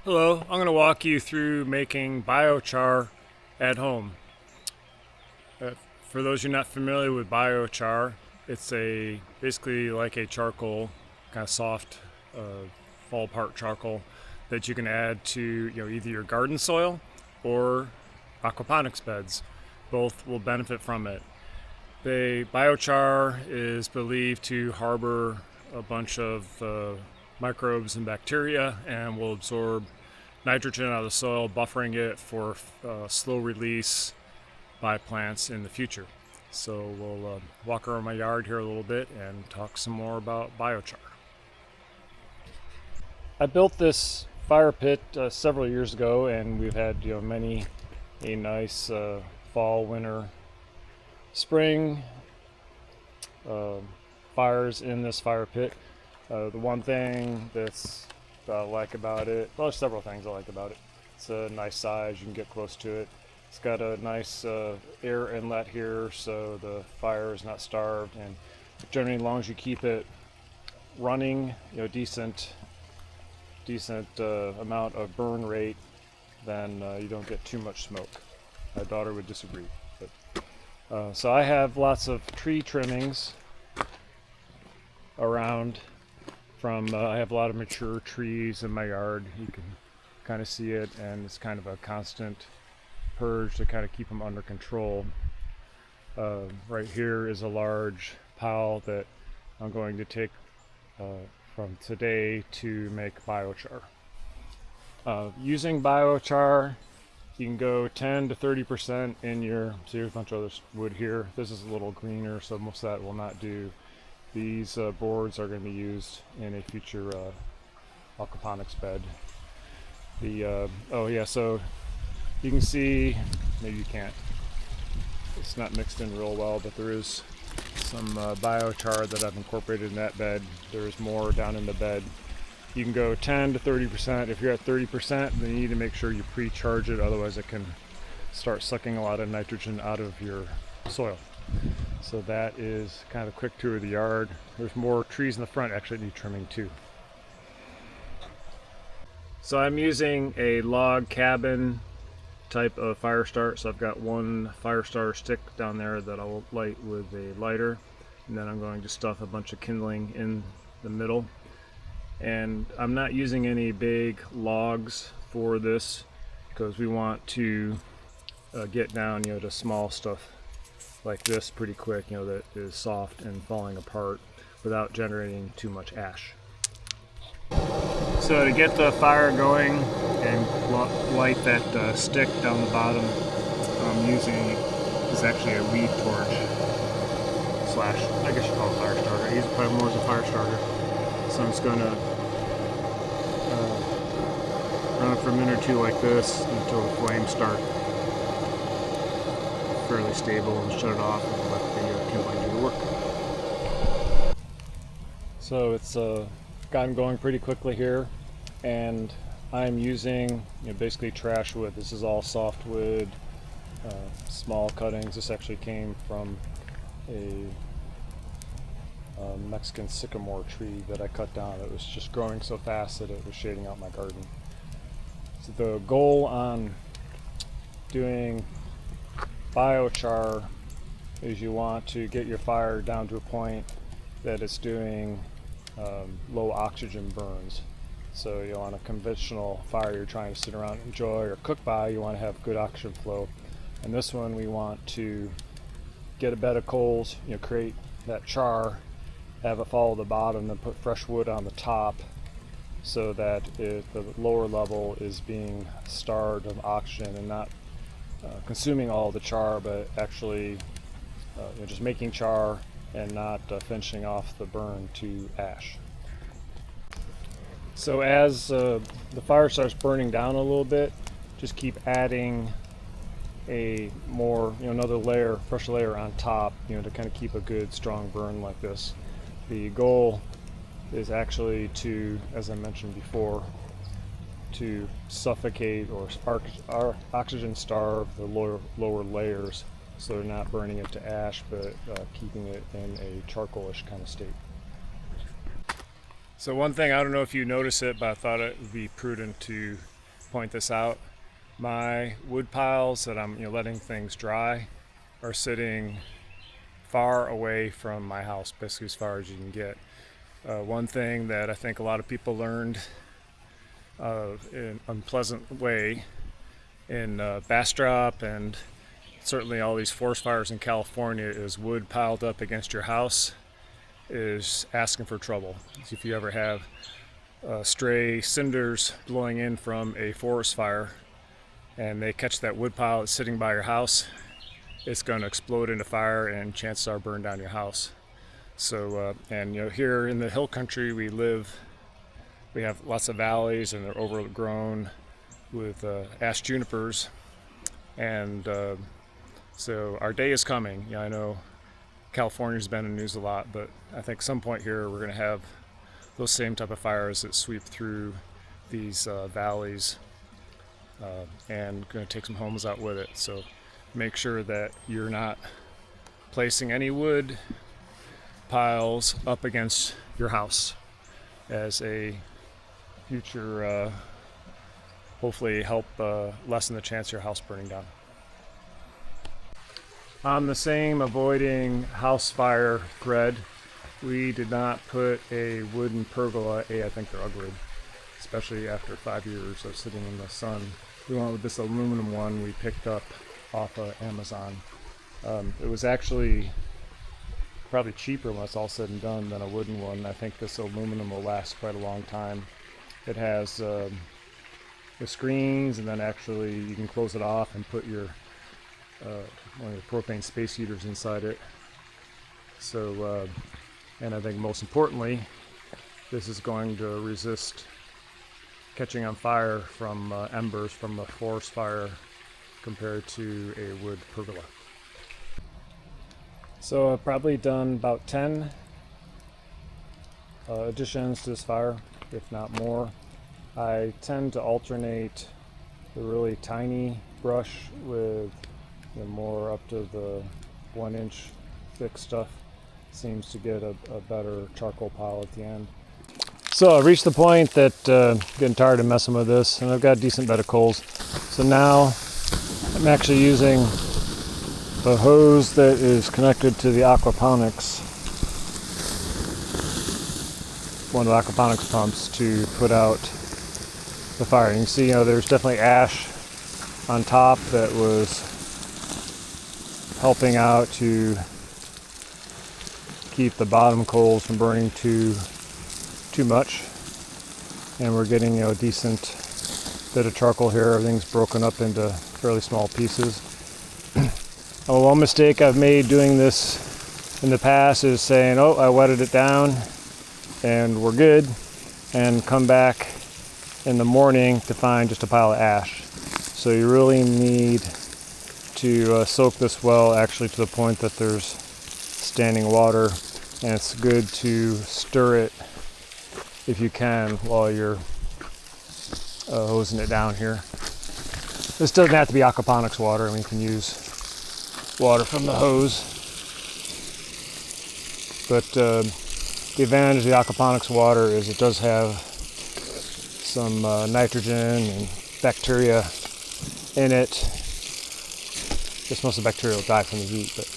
Hello, I'm going to walk you through making biochar at home. Uh, for those who are not familiar with biochar, it's basically like a charcoal, kind of soft, fall apart charcoal that you can add to either your garden soil or aquaponics beds. Both will benefit from it. The biochar is believed to harbor a bunch of microbes and bacteria and will absorb nitrogen out of the soil, buffering it for slow release by plants in the future. So we'll walk around my yard here a little bit and talk some more about biochar. I built this fire pit several years ago, and we've had a nice fall, winter, spring fires in this fire pit. The one thing that's I like about it, well, there's several things I like about it. It's a nice size, you can get close to it. It's got a nice air inlet here, so the fire is not starved, and generally as long as you keep it running, decent amount of burn rate, then you don't get too much smoke. My daughter would disagree. But, so I have lots of tree trimmings around. I have a lot of mature trees in my yard. You can kind of see it, and it's kind of a constant purge to kind of keep them under control. Right here is a large pile that I'm going to take from today to make biochar. Using biochar, you can go 10 to 30% in your, so here's a bunch of other wood here. This is a little greener, so most of that will not do. These boards are going to be used in a future aquaponics bed. So you can see, maybe you can't, it's not mixed in real well, but there is some biochar that I've incorporated in that bed. There's more down in the bed. You can go 10 to 30%. If you're at 30%, then you need to make sure you pre-charge it, otherwise it can start sucking a lot of nitrogen out of your soil. So that is kind of a quick tour of the yard. There's more trees in the front actually need trimming too. So I'm using a log cabin type of fire start. So I've got one fire starter stick down there that I'll light with a lighter, and then I'm going to stuff a bunch of kindling in the middle. And I'm not using any big logs for this because we want to get down to small stuff like this pretty quick, that is soft and falling apart without generating too much ash. So to get the fire going and light that stick down the bottom, I'm using is actually a weed torch slash, I guess you call it a fire starter. I use it probably more as a fire starter. So I'm just going to run it for a minute or two like this until the flames start fairly stable, and shut it off and let the kindling do the work. So it's gotten going pretty quickly here, and I'm using basically trash wood. This is all softwood, small cuttings. This actually came from a Mexican sycamore tree that I cut down. It was just growing so fast that it was shading out my garden. So the goal on doing biochar is you want to get your fire down to a point that it's doing low oxygen burns. So on a conventional fire you're trying to sit around and enjoy or cook by, you want to have good oxygen flow. And this one we want to get a bed of coals, create that char, have it follow the bottom, and put fresh wood on the top so that the lower level is being starved of oxygen and not consuming all the char, but actually just making char and not finishing off the burn to ash. So as the fire starts burning down a little bit, just keep adding another layer, fresh layer on top, to kind of keep a good strong burn like this. The goal is actually to, as I mentioned before, to suffocate or oxygen starve the lower layers, so they're not burning it to ash, but keeping it in a charcoalish kind of state. So one thing, I don't know if you notice it, but I thought it would be prudent to point this out. My wood piles that I'm letting things dry are sitting far away from my house, basically as far as you can get. One thing that I think a lot of people learned in an unpleasant way in Bastrop and certainly all these forest fires in California is wood piled up against your house is asking for trouble. If you ever have stray cinders blowing in from a forest fire and they catch that wood pile that's sitting by your house, it's going to explode into fire and chances are burn down your house. So, and here in the hill country we live, we have lots of valleys and they're overgrown with ash junipers, and so our day is coming. I know California's been in the news a lot, but I think some point here we're going to have those same type of fires that sweep through these valleys and going to take some homes out with it. So make sure that you're not placing any wood piles up against your house as a future hopefully help lessen the chance of your house burning down. On the same avoiding house fire thread, we did not put a wooden pergola. I think they're ugly, especially after 5 years of sitting in the sun. We went with this aluminum one we picked up off of Amazon. It was actually probably cheaper when it's all said and done than a wooden one. I think this aluminum will last quite a long time. It has the screens, and then actually you can close it off and put your one of your propane space heaters inside it. So, and I think most importantly, this is going to resist catching on fire from embers from a forest fire compared to a wood pergola. So I've probably done about 10 additions to this fire, if not more. I tend to alternate the really tiny brush with the more up to the 1 inch thick stuff. Seems to get a better charcoal pile at the end. So I've reached the point that I'm getting tired of messing with this, and I've got a decent bed of coals. So now I'm actually using the hose that is connected to the Aquaponics, one of the Aquaponics pumps, to put out the fire. You can see, there's definitely ash on top that was helping out to keep the bottom coals from burning too much, and we're getting a decent bit of charcoal here. Everything's broken up into fairly small pieces. One mistake I've made doing this in the past is saying, oh, I wetted it down and we're good, and come back in the morning to find just a pile of ash. So you really need to soak this well, actually to the point that there's standing water, and it's good to stir it if you can while you're hosing it down here. This doesn't have to be aquaponics water. I mean, you can use water from the hose, but the advantage of the aquaponics water is it does have some nitrogen and bacteria in it. I guess most of the bacteria will die from the heat, but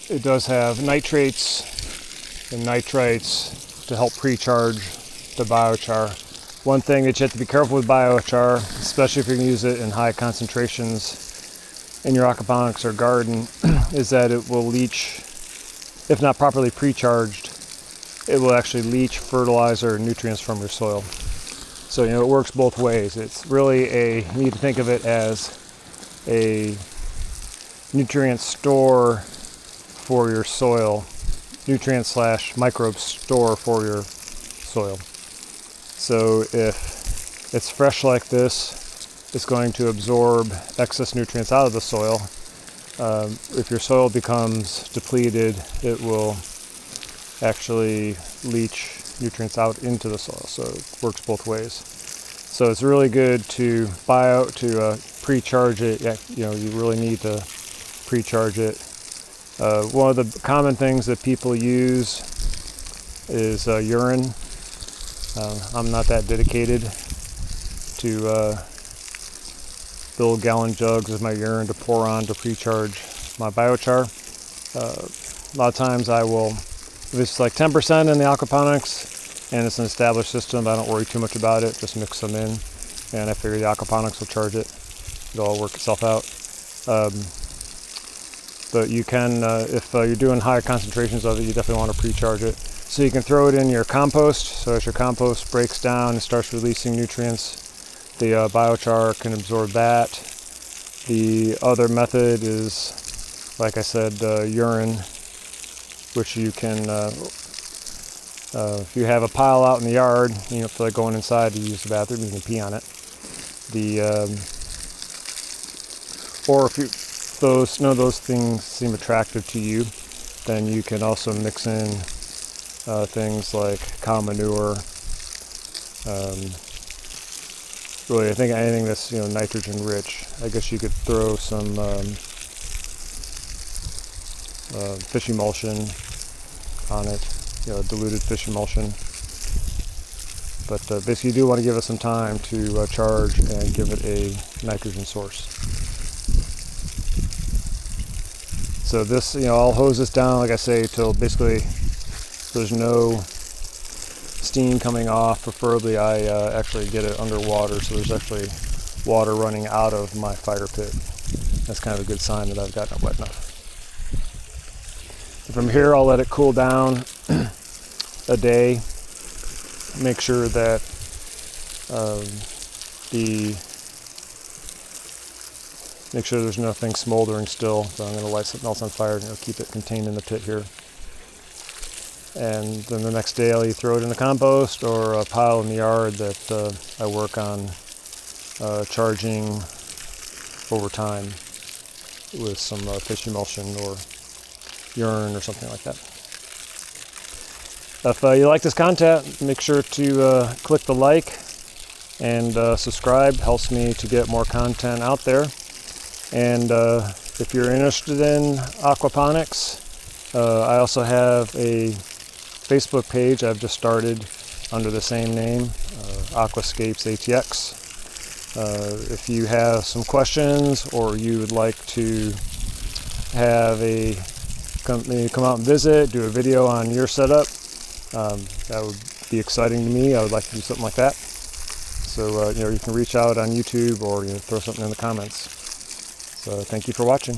it does have nitrates and nitrites to help pre-charge the biochar. One thing that you have to be careful with biochar, especially if you're going to use it in high concentrations in your aquaponics or garden, is that it will leach, if not properly pre-charged, it will actually leach fertilizer and nutrients from your soil. So it works both ways. It's really you need to think of it as a nutrient store for your soil, nutrient / microbe store for your soil. So if it's fresh like this, it's going to absorb excess nutrients out of the soil. If your soil becomes depleted, it will actually leach nutrients out into the soil. So it works both ways. So it's really good to pre-charge it. You really need to pre-charge it. One of the common things that people use is urine. I'm not that dedicated to fill gallon jugs with my urine to pour on to pre-charge my biochar. A lot of times I will, if it's like 10% in the aquaponics and it's an established system, I don't worry too much about it, just mix them in, and I figure the aquaponics will charge it. It'll all work itself out. But you can, if you're doing higher concentrations of it, you definitely want to pre-charge it. So you can throw it in your compost, so as your compost breaks down and starts releasing nutrients, the biochar can absorb that. The other method is, like I said, urine, which you can, if you have a pile out in the yard, you don't feel like going inside to use the bathroom, you can pee on it. Or if none of those things seem attractive to you, then you can also mix in things like cow manure. Really, I think anything that's nitrogen rich. I guess you could throw some fish emulsion on it, diluted fish emulsion. But basically, you do want to give it some time to charge and give it a nitrogen source. So this, I'll hose this down, like I say, till basically there's no steam coming off. Preferably I actually get it underwater, so there's actually water running out of my fire pit. That's kind of a good sign that I've gotten it wet enough. And from here I'll let it cool down a day. Make sure that make sure there's nothing smoldering still. So I'm going to light something else on fire and keep it contained in the pit here. And then the next day I'll either throw it in the compost or a pile in the yard that I work on charging over time with some fish emulsion or urine or something like that. If you like this content, make sure to click the like and subscribe. Helps me to get more content out there. And if you're interested in aquaponics, I also have a Facebook page I've just started under the same name, Aquascapes ATX. If you have some questions or you would like to have a company come out and visit, do a video on your setup, that would be exciting to me. I would like to do something like that. So you can reach out on YouTube or throw something in the comments. So thank you for watching.